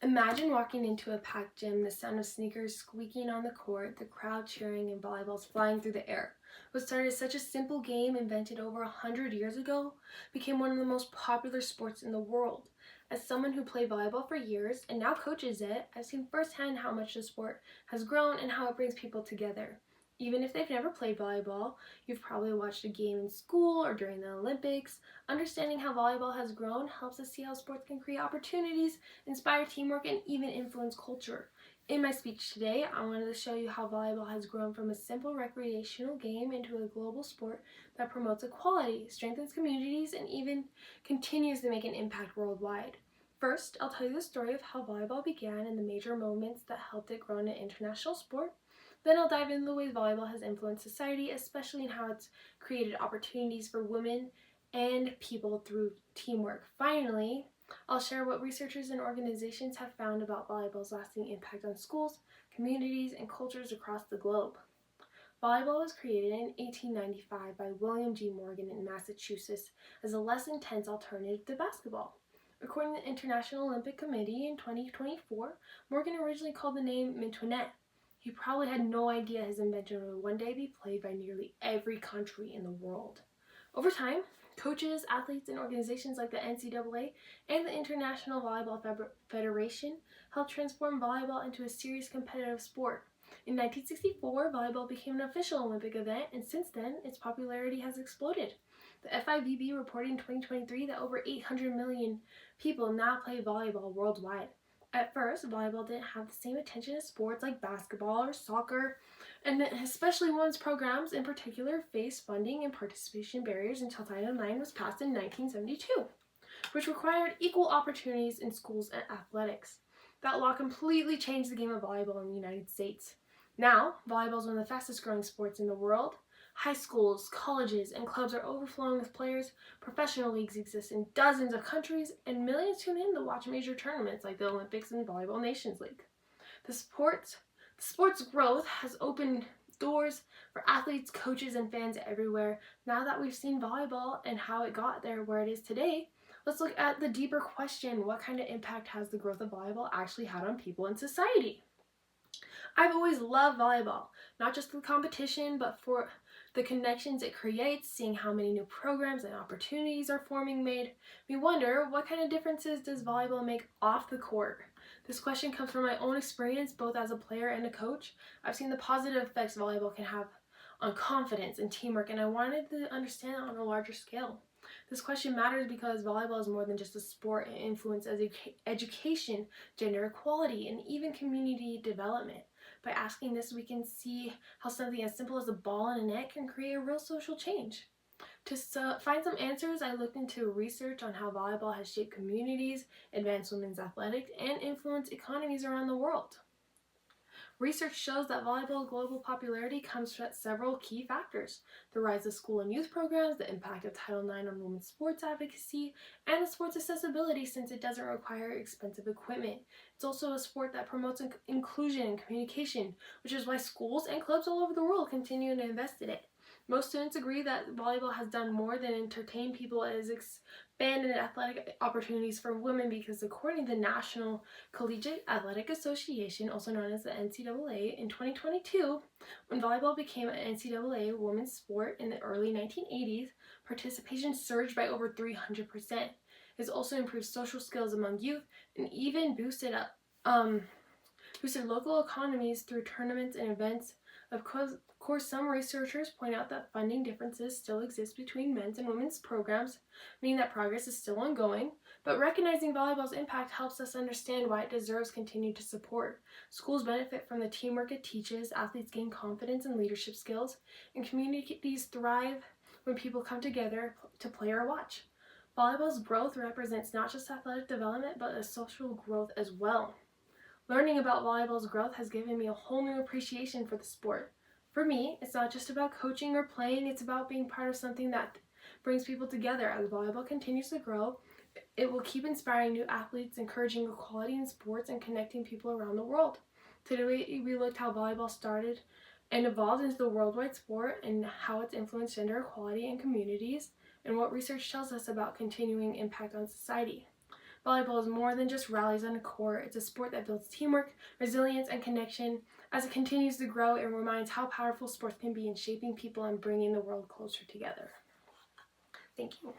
Imagine walking into a packed gym, the sound of sneakers squeaking on the court, the crowd cheering, and volleyballs flying through the air. What started as such a simple game invented over 100 years ago became one of the most popular sports in the world. As someone who played volleyball for years and now coaches it, I've seen firsthand how much the sport has grown and how it brings people together. Even if they've never played volleyball, you've probably watched a game in school or during the Olympics. Understanding how volleyball has grown helps us see how sports can create opportunities, inspire teamwork, and even influence culture. In my speech today, I wanted to show you how volleyball has grown from a simple recreational game into a global sport that promotes equality, strengthens communities, and even continues to make an impact worldwide. First, I'll tell you the story of how volleyball began and the major moments that helped it grow into an international sport. Then I'll dive into the ways volleyball has influenced society, especially in how it's created opportunities for women and people through teamwork. Finally, I'll share what researchers and organizations have found about volleyball's lasting impact on schools, communities, and cultures across the globe. Volleyball was created in 1895 by William G. Morgan in Massachusetts as a less intense alternative to basketball. According to the International Olympic Committee in 2024, Morgan originally called the name Mintonette. He probably had no idea his invention would one day be played by nearly every country in the world. Over time, coaches, athletes, and organizations like the NCAA and the International Volleyball Federation helped transform volleyball into a serious competitive sport. In 1964, volleyball became an official Olympic event, and since then, its popularity has exploded. The FIVB reported in 2023 that over 800 million people now play volleyball worldwide. At first, volleyball didn't have the same attention as sports like basketball or soccer, and especially women's programs in particular faced funding and participation barriers until Title IX was passed in 1972, which required equal opportunities in schools and athletics. That law completely changed the game of volleyball in the United States. Now, volleyball is one of the fastest growing sports in the world. High schools, colleges, and clubs are overflowing with players. Professional leagues exist in dozens of countries, and millions tune in to watch major tournaments like the Olympics and Volleyball Nations League. The sport's growth has opened doors for athletes, coaches, and fans everywhere. Now that we've seen volleyball and how it got there where it is today, let's look at the deeper question: what kind of impact has the growth of volleyball actually had on people in society? I've always loved volleyball, not just the competition, but for the connections it creates, seeing how many new programs and opportunities are forming made me wonder, what kind of differences does volleyball make off the court? This question comes from my own experience both as a player and a coach. I've seen the positive effects volleyball can have on confidence and teamwork, and I wanted to understand it on a larger scale. This question matters because volleyball is more than just a sport. It influences education, gender equality, and even community development. By asking this, we can see how something as simple as a ball and a net can create a real social change. To find some answers, I looked into research on how volleyball has shaped communities, advanced women's athletics, and influenced economies around the world. Research shows that volleyball's global popularity comes from several key factors: the rise of school and youth programs, the impact of Title IX on women's sports advocacy, and the sport's accessibility since it doesn't require expensive equipment. It's also a sport that promotes inclusion and communication, which is why schools and clubs all over the world continue to invest in it. Most students agree that volleyball has done more than entertain people. It has expanded athletic opportunities for women because, according to the National Collegiate Athletic Association, also known as the NCAA, in 2022, when volleyball became an NCAA women's sport in the early 1980s, participation surged by over 300%. It's also improved social skills among youth and even boosted local economies through tournaments and events. Of course, some researchers point out that funding differences still exist between men's and women's programs, meaning that progress is still ongoing, but recognizing volleyball's impact helps us understand why it deserves continued support. Schools benefit from the teamwork it teaches, athletes gain confidence and leadership skills, and communities thrive when people come together to play or watch. Volleyball's growth represents not just athletic development, but a social growth as well. Learning about volleyball's growth has given me a whole new appreciation for the sport. For me, it's not just about coaching or playing, it's about being part of something that brings people together. As volleyball continues to grow, it will keep inspiring new athletes, encouraging equality in sports, and connecting people around the world. Today, we looked how volleyball started and evolved into the worldwide sport and how it's influenced gender equality in communities and what research tells us about continuing impact on society. Volleyball is more than just rallies on a court. It's a sport that builds teamwork, resilience, and connection. As it continues to grow, it reminds how powerful sports can be in shaping people and bringing the world closer together. Thank you.